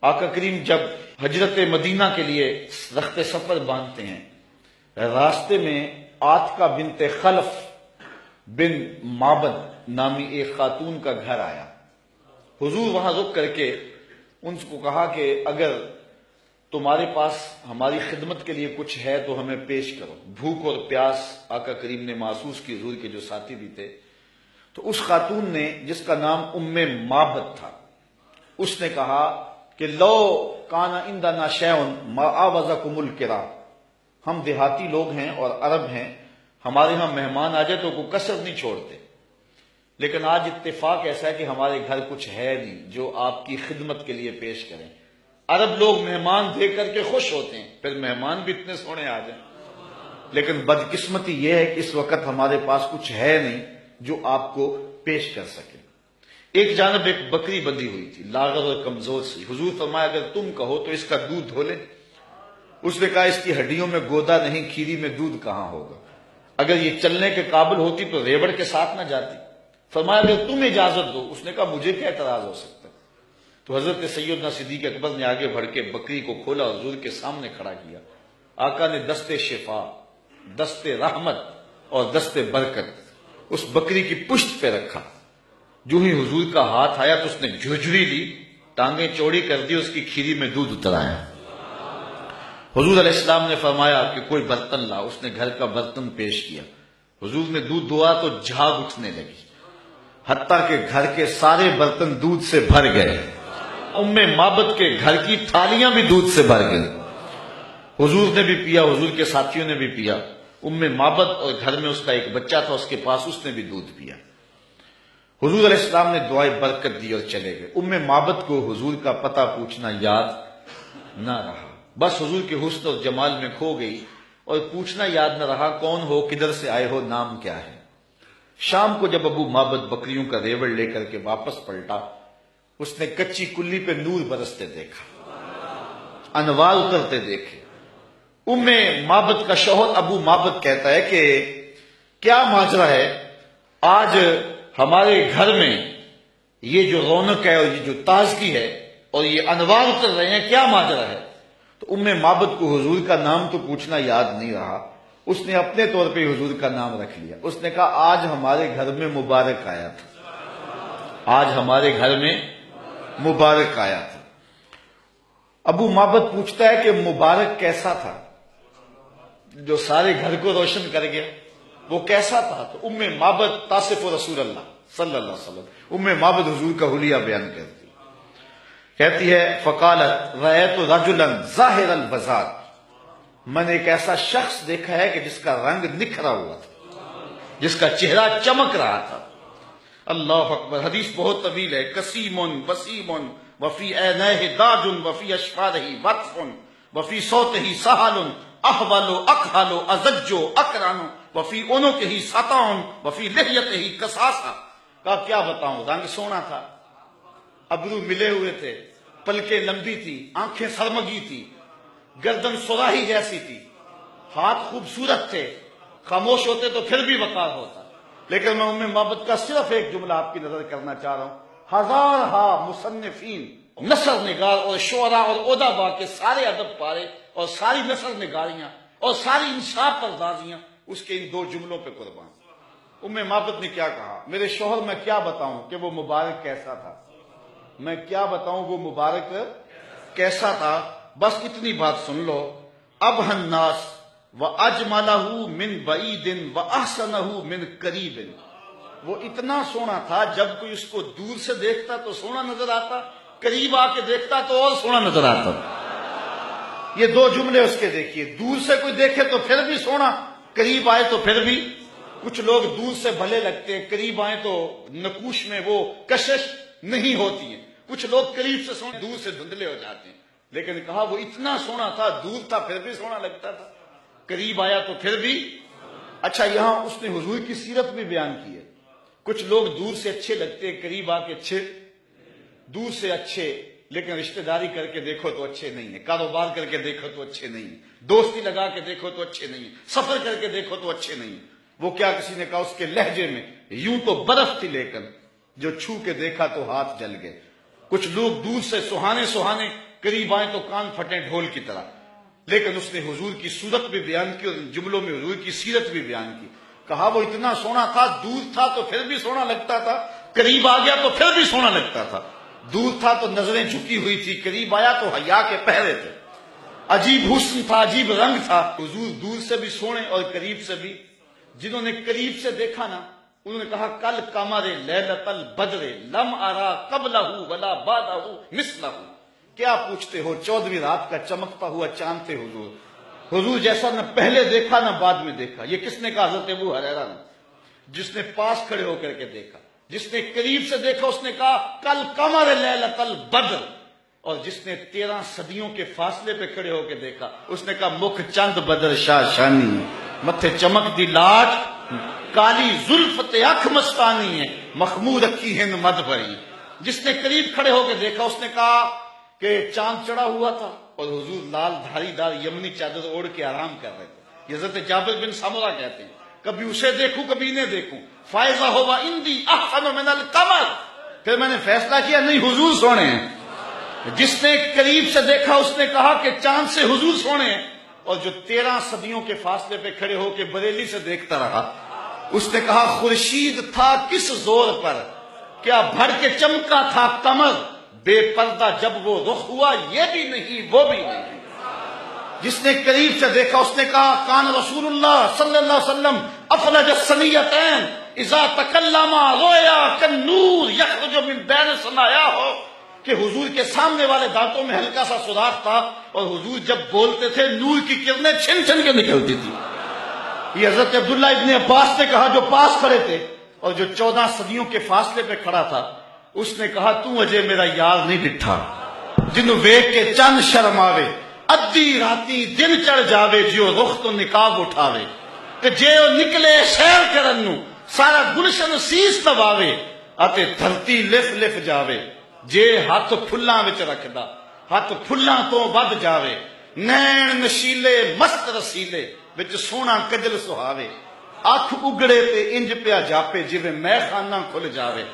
آقا کریم جب ہجرت مدینہ کے لیے رخت سفر باندھتے ہیں، راستے میں آتکا بنت خلف بن معبد نامی ایک خاتون کا گھر آیا۔ حضور وہاں رک کر کے ان کو کہا کہ اگر تمہارے پاس ہماری خدمت کے لیے کچھ ہے تو ہمیں پیش کرو۔ بھوک اور پیاس آقا کریم نے محسوس کی، حضور کے جو ساتھی بھی تھے۔ تو اس خاتون نے، جس کا نام معبد تھا، اس نے کہا کہ لو کانا عندنا شیء ما آوزکم الکرام، ہم دیہاتی لوگ ہیں اور عرب ہیں، ہمارے ہاں مہمان آ جائے تو کوئی کسر نہیں چھوڑتے، لیکن آج اتفاق ایسا ہے کہ ہمارے گھر کچھ ہے نہیں جو آپ کی خدمت کے لیے پیش کریں۔ عرب لوگ مہمان دے کر کے خوش ہوتے ہیں، پھر مہمان بھی اتنے سونے آ جائیں، لیکن بدقسمتی یہ ہے کہ اس وقت ہمارے پاس کچھ ہے نہیں جو آپ کو پیش کر سکے۔ ایک جانب ایک بکری بندھی ہوئی تھی، لاغر اور کمزور سی۔ حضور فرمایا اگر تم کہو تو اس کا دودھ دھو لیں۔ اس نے کہا اس کی ہڈیوں میں گودا نہیں، کھیری میں دودھ کہاں ہوگا، اگر یہ چلنے کے قابل ہوتی تو ریوڑ کے ساتھ نہ جاتی۔ فرمایا اگر تم اجازت دو۔ اس نے کہا مجھے کیا اعتراض ہو سکتا ہے۔ تو حضرت سیدنا صدیق اکبر نے آگے بڑھ کے بکری کو کھولا اور حضور کے سامنے کھڑا کیا۔ آقا نے دست شفا، دست رحمت اور دست برکت اس بکری کی پشت پہ رکھا۔ جو ہی حضور کا ہاتھ آیا تو اس نے جھجری لی، ٹانگیں چوڑی کر دی، اس کی کھیری میں دودھ اتر آیا۔ حضور علیہ السلام نے فرمایا کہ کوئی برتن لا۔ اس نے گھر کا برتن پیش کیا۔ حضور نے دودھ دھوا تو جھاگ اٹھنے لگی، حتیٰ کہ گھر کے سارے برتن دودھ سے بھر گئے۔ معبد کے گھر کی تھالیاں بھی دودھ سے بھر گئی۔ حضور نے بھی پیا، حضور کے ساتھیوں نے بھی پیا۔ معبد اور گھر میں اس کا ایک بچہ تھا اس کے پاس، اس نے بھی دودھ پیا۔ حضور علیہ السلام نے دعائے برکت دی اور چلے گئے۔ معبد کو حضور کا پتہ پوچھنا یاد نہ رہا، بس حضور کے حسن اور جمال میں کھو گئی، اور پوچھنا یاد نہ رہا کون ہو، کدھر سے آئے ہو، نام کیا ہے۔ شام کو جب معبد بکریوں کا ریوڑ لے کر کے واپس پلٹا، اس نے کچی کلی پہ نور برستے دیکھا، انوار اترتے دیکھے۔ معبد کا شوہر معبد کہتا ہے کہ کیا ماجرا ہے، آج ہمارے گھر میں یہ جو رونق ہے اور یہ جو تازگی ہے اور یہ انوار اتر رہے ہیں، کیا ماجرا ہے؟ تو معبد کو حضور کا نام تو پوچھنا یاد نہیں رہا، اس نے اپنے طور پہ حضور کا نام رکھ لیا۔ اس نے کہا آج ہمارے گھر میں مبارک آیا تھا، آج ہمارے گھر میں مبارک آیا تھا۔ معبد پوچھتا ہے کہ مبارک کیسا تھا جو سارے گھر کو روشن کر گیا، وہ کیسا تھا؟ تو معبد تاصف رسول اللہ صلی اللہ علیہ وسلم، معبد حضور کا حلیہ بیان کرتی، کہتی ہے فقالت رأیت رجلا ظاہر البزاط، میں نے ایک ایسا شخص دیکھا ہے کہ جس کا رنگ نکھرا ہوا تھا، جس کا چہرہ چمک رہا تھا۔ اللہ اکبر۔ حدیث بہت طویل ہے۔ کسیم وسیم وفی عینیہ داج وفی اشفارہ وطف وفی صوتہ سہل احول اکحل ازج اکرن وفی عنقہ سطع وفی لحیتہ کساسہ۔ کہا کیا بتاؤں، رنگ سونا تھا، ابرو ملے ہوئے تھے، پلکیں لمبی تھی، آنکھیں سرمگی تھی، گردن سراہی جیسی تھی، ہاتھ خوبصورت تھے، خاموش ہوتے تو پھر بھی وقار ہوتا۔ لیکن میں معبد کا صرف ایک جملہ آپ کی نظر کرنا چاہ رہا ہوں۔ ہزارہا مصنفین، نثر نگار اور شعراء اور ادبا کے سارے ادب پارے اور ساری نثر نگاریاں اور ساری انصاف پردازیاں اس کے ان دو جملوں پہ قربان۔ معبد نے کیا کہا، میرے شوہر میں کیا بتاؤں کہ وہ مبارک کیسا تھا، میں کیا بتاؤں وہ مبارک کیسا تھا، بس اتنی بات سن لو۔ ابہى الناس وَأَجْمَلَهُ مِنْ بَعِيدٍ وَأَحْسَنَهُ مِنْ قَرِيبٍ، وہ اتنا سونا تھا جب کوئی اس کو دور سے دیکھتا تو سونا نظر آتا، قریب آ کے دیکھتا تو اور سونا نظر آتا۔ یہ دو جملے اس کے دیکھیے، دور سے کوئی دیکھے تو پھر بھی سونا، قریب آئے تو پھر بھی۔ کچھ لوگ دور سے بھلے لگتے ہیں، قریب آئے تو نقوش میں وہ کشش نہیں ہوتی ہے۔ کچھ لوگ قریب سے سونے، دور سے دھندلے ہو جاتے ہیں، لیکن کہا وہ اتنا سونا تھا، دور تھا پھر بھی سونا لگتا تھا، قریب آیا تو پھر بھی۔ اچھا، یہاں اس نے حضور کی سیرت بھی بیان کی ہے۔ کچھ لوگ دور سے اچھے لگتے ہیں، قریب آ کے اچھے، دور سے اچھے لیکن رشتہ داری کر کے دیکھو تو اچھے نہیں ہیں، کاروبار کر کے دیکھو تو اچھے نہیں ہیں، دوستی لگا کے دیکھو تو اچھے نہیں ہیں، سفر کر کے دیکھو تو اچھے نہیں ہیں۔ وہ کیا، کسی نے کہا اس کے لہجے میں یوں تو برف تھی لیکن جو چھو کے دیکھا تو ہاتھ جل گئے۔ کچھ لوگ دور سے سہانے سہانے قریب آئیں تو کان پھٹیں ڈھول کی طرح. لیکن اس نے حضور کی صورت بھی بیان کی اور ان جملوں میں حضور کی سیرت بھی بیان کی. کہا وہ اتنا سونا تھا، دور تھا تو پھر بھی سونا لگتا تھا، قریب آ گیا تو پھر بھی سونا لگتا تھا. دور تھا تو نظریں جھکی ہوئی تھی، قریب آیا تو حیا کے پہرے تھے. عجیب حسن تھا، عجیب رنگ تھا. حضور دور سے بھی سونے اور قریب سے بھی. جنہوں نے قریب سے دیکھا نا انہوں نے کہا کل قمر لیلۃ البدر لم ارا قبلہ ولا بعدہ مثلہ. کیا پوچھتے ہو، 14ویں رات کا چمکتا ہوا چاند تھے حضور. حضور جیسا نہ پہلے دیکھا نہ بعد میں دیکھا. یہ کس نے کہا؟ حضرت ابو ہریرہ نے. جس نے پاس کھڑے ہو کر کے دیکھا، جس نے قریب سے دیکھا اس نے کہا کل قمر لیلۃ البدر. اور جس نے 13 صدیوں کے فاصلے پہ کھڑے ہو کے دیکھا اس نے کہا مکھ چند بدر شاہ شانی، متھے چمک دی لاٹ، کالی زلف تے اکھ مستانی ہے، مخمور رکھی ہند مد بھری. جس نے قریب کھڑے ہو کے دیکھا اس نے کہا کہ چاند چڑھا ہوا تھا اور حضور لال دھاری دار یمنی چادر اوڑھ کے آرام کر رہے تھے. حضرت جابر بن سمرہ کہتے ہیں کبھی اسے دیکھوں کبھی انہیں دیکھوں، فائزہ ہوا اندی احسن من القمر. پھر میں نے فیصلہ کیا نہیں حضور سونے ہیں. جس نے قریب سے دیکھا اس نے کہا کہ چاند سے حضور سونے ہیں. اور جو 13 صدیوں کے فاصلے پہ کھڑے ہو کے بریلی سے دیکھتا رہا اس نے کہا خورشید تھا کس زور پر، کیا بھر کے چمکا تھا قمر، بے پردہ جب وہ رخ ہوا یہ بھی نہیں وہ بھی نہیں. جس نے قریب سے دیکھا اس نے کہا کان رسول اللہ صلی اللہ علیہ وسلم افلج الثنیتین اذا تکلم رویا کالنور یخرج من بین ثنایاہ. کہ حضور کے سامنے والے دانتوں میں ہلکا سا سوراخ تھا اور حضور جب بولتے تھے نور کی کرنیں چھن چھن کے نکلتی تھی. یہ حضرت عبداللہ ابن عباس نے کہا جو پاس کھڑے تھے اور جو 14 صدیوں کے فاصلے پہ کھڑا تھا اس نے کہا تو اجے میرا یار نہیں ڈٹھا جنوں ویکھ کے چند شرم آوے، ادھی راتی دن چڑھ جاوے جیو رخ تو نقاب اٹھاوے. کہ جے او نکلے سیر کرن نو سارا گلشن سیس نواوے اتے دھرتی لف لف جاوے. جے ہاتھ پھلاں وچ رکھدا ہاتھ پھلاں تو ود جاوے. نین نشیلے مست رسیلے وچ سونا کجل سہاوے. اکھ اگڑے تے انج پیا جاپے جویں میں خانہ کھل جاوے.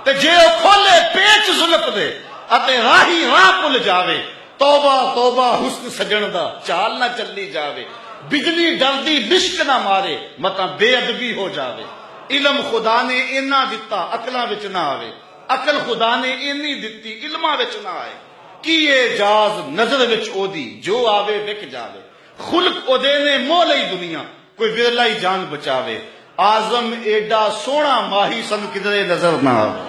تے جے او کھولے پیچ زلف دے اتے راہی راہ پل جاوے. توبہ توبہ حسن سجن دا چال نہ چلی جاوے. بجلی ڈردی لشک نہ مارے متا بے ادبی ہو جاوے. علم خدا نے اینا دتا عقلاں وچ نہ آوے، عقل خدا نے اینی دتی علماں وچ نہ آئے. کی اعجاز نظر وچ او دی جو آوے وک جاوے. خلق او دے نے مول ہی دنیا کوئی ورلا ہی جان بچاوے. آزم ایڈا سونا ماہی سن کدھرے نظر نہ آوے.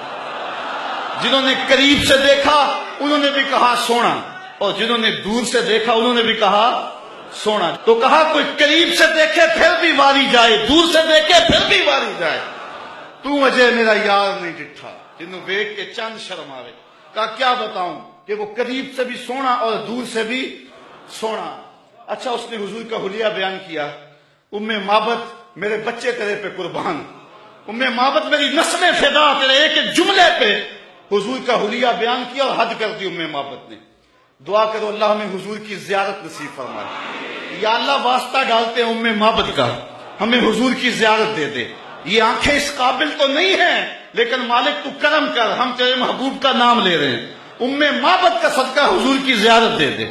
جنہوں نے قریب سے دیکھا انہوں نے بھی کہا سونا اور جنہوں نے دور سے دیکھا انہوں نے بھی کہا سونا. تو کہا کوئی قریب سے دیکھے پھر بھی واری جائے، دور سے دیکھے پھر بھی واری جائے. تو اجے میرا یار نہیں ڈٹھا جنہوں ویکھ کے چند شرم آوے. کہا کیا بتاؤں کہ وہ قریب سے بھی سونا اور دور سے بھی سونا. اچھا اس نے حضور کا حلیہ بیان کیا. ام مابت میرے بچے تیرے پہ قربان، ام مابت میری نسلیں فدا تیرے ایک ایک جملے پہ حضور کا حلیہ بیان کیا اور حد کر دی ام مابت نے. دعا کرو اللہ ہمیں حضور کی زیارت نصیب فرمائے. یا اللہ واسطہ ڈالتے ہیں ام مابت کا ہمیں حضور کی زیارت دے دے. یہ آنکھیں اس قابل تو نہیں ہیں لیکن مالک تو کرم کر، ہم تیرے محبوب کا نام لے رہے ہیں. ام مابت کا صدقہ حضور کی زیارت دے دے.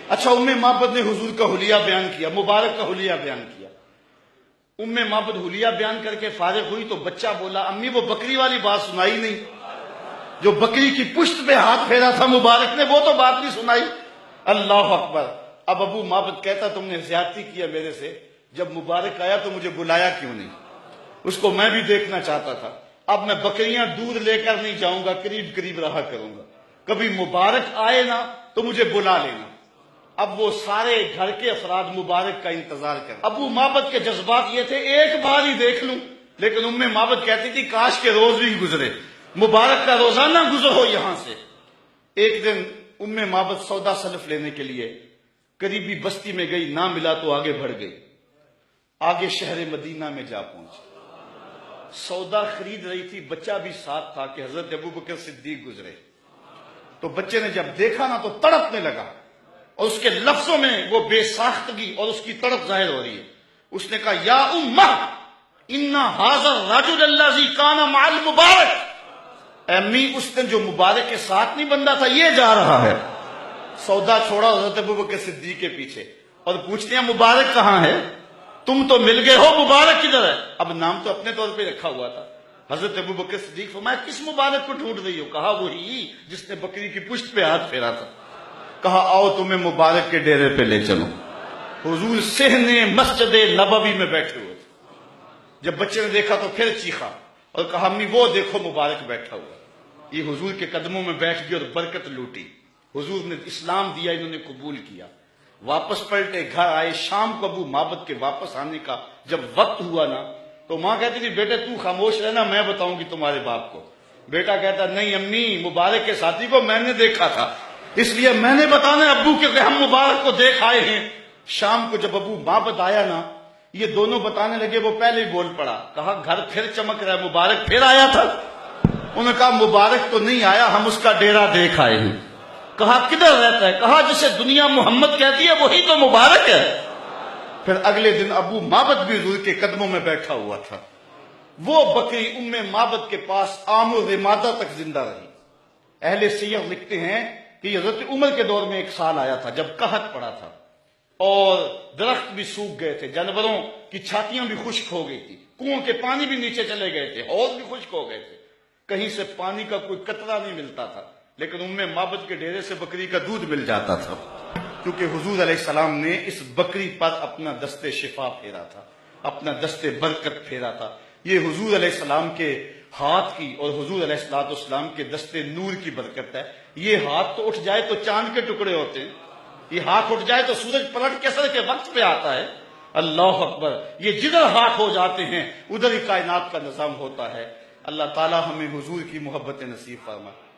اچھا ام مابت نے حضور کا حلیہ بیان کیا، مبارک کا حلیہ بیان کیا. ام مابت حلیہ بیان کر کے فارغ ہوئی تو بچہ بولا امی وہ بکری والی بات سنائی نہیں، جو بکری کی پشت پہ ہاتھ پھیرا تھا مبارک نے وہ تو بات نہیں سنائی. اللہ اکبر. اب ابو مابت کہتا تم نے زیادتی کیا میرے سے، جب مبارک آیا تو مجھے بلایا کیوں نہیں؟ اس کو میں بھی دیکھنا چاہتا تھا. اب میں بکریاں دودھ لے کر نہیں جاؤں گا، قریب قریب رہا کروں گا. کبھی مبارک آئے نا تو مجھے بلا لینا. اب وہ سارے گھر کے افراد مبارک کا انتظار کر. ابو مابت کے جذبات یہ تھے ایک بار ہی دیکھ لوں، لیکن ام مابت کہتی تھی کاش کے روز بھی گزرے، مبارک کا روزانہ گزر ہو یہاں سے. ایک دن ام مابت سودا سلف لینے کے لیے قریبی بستی میں گئی، نہ ملا تو آگے بڑھ گئی. آگے شہر مدینہ میں جا پہنچی. سودا خرید رہی تھی، بچہ بھی ساتھ تھا کہ حضرت ابوبکر صدیق گزرے. تو بچے نے جب دیکھا نا تو تڑپنے لگا اور اس کے لفظوں میں وہ بے ساختگی اور اس کی تڑپ ظاہر ہو رہی ہے. اس نے کہا یا امہ ان ھذا الرجل الذی کان مع المبارک. امی اس دن جو مبارک کے ساتھ نہیں بندہ تھا یہ جا رہا ہے. سودا چھوڑا حضرت ابوبکر صدیق کے پیچھے اور پوچھتے ہیں مبارک کہاں ہے؟ تم تو مل گئے ہو، مبارک کدھر ہے؟ اب نام تو اپنے طور پہ رکھا ہوا تھا۔ حضرت ابوبکر صدیق فرمایا کس مبارک کو ڈھونڈ رہی ہو؟ کہا وہی جس نے بکری کی پشت پہ ہاتھ پھیرا تھا۔ کہا آؤ تمہیں مبارک کے ڈیرے پہ لے چلو۔ حضور صحن مسجد نبوی میں بیٹھے ہوئے تھے۔ جب بچے نے دیکھا تو پھر چیخا اور کہا امی وہ دیکھو مبارک بیٹھا ہوا۔ یہ حضور کے قدموں میں بیٹھ گئی اور برکت لوٹی۔ حضور نے اسلام دیا، انہوں نے قبول کیا۔ واپس پلٹے، گھر آئے۔ شام کو ابو معبد کے واپس آنے کا جب وقت ہوا نا تو ماں کہتی تھی بیٹے تو خاموش رہنا، میں بتاؤں گی تمہارے باپ کو۔ بیٹا کہتا نہیں امی، مبارک کے ساتھی کو میں نے دیکھا تھا، اس لیے میں نے بتانا ہے ابو کہ ہم مبارک کو دیکھ آئے ہیں۔ شام کو جب ابو معبد آیا نا، یہ دونوں بتانے لگے، وہ پہلے ہی بول پڑا۔ کہا گھر پھر چمک رہا ہے، مبارک پھر آیا تھا؟ انہوں نے کہا مبارک تو نہیں آیا، ہم اس کا ڈیرا دیکھ آئے ہیں۔ کہا کدھر رہتا ہے؟ کہا جسے دنیا محمد کہتی ہے وہی تو مبارک ہے۔ پھر اگلے دن ابو معبد بھی حضور کے قدموں میں بیٹھا ہوا تھا۔ وہ بکری ام معبد کے پاس عام و رمادہ تک زندہ رہی۔ اہل سیر لکھتے ہیں کہ حضرت عمر کے دور میں ایک سال آیا تھا جب قحط پڑا تھا اور درخت بھی سوکھ گئے تھے، جانوروں کی چھاتیاں بھی خشک ہو گئی تھی، کنووں کے پانی بھی نیچے چلے گئے تھے، حوض بھی خشک ہو گئے تھے، کہیں سے پانی کا کوئی قطرہ نہیں ملتا تھا، لیکن ام معبد کے ڈیرے سے بکری کا دودھ مل جاتا تھا، کیونکہ حضور علیہ السلام نے اس بکری پر اپنا دست شفا پھیرا تھا، اپنا دست برکت پھیرا تھا۔ یہ حضور علیہ السلام کے ہاتھ کی اور حضور علیہ السلام کے دست نور کی برکت ہے۔ یہ ہاتھ تو اٹھ جائے تو چاند کے ٹکڑے ہوتے ہیں، یہ ہاتھ اٹھ جائے تو سورج پلٹ کے سر کے وقت پہ آتا ہے۔ اللہ اکبر! یہ جدھر ہاتھ ہو جاتے ہیں ادھر ہی کائنات کا نظام ہوتا ہے۔ اللہ تعالی ہمیں حضور کی محبت نصیب فرمائے۔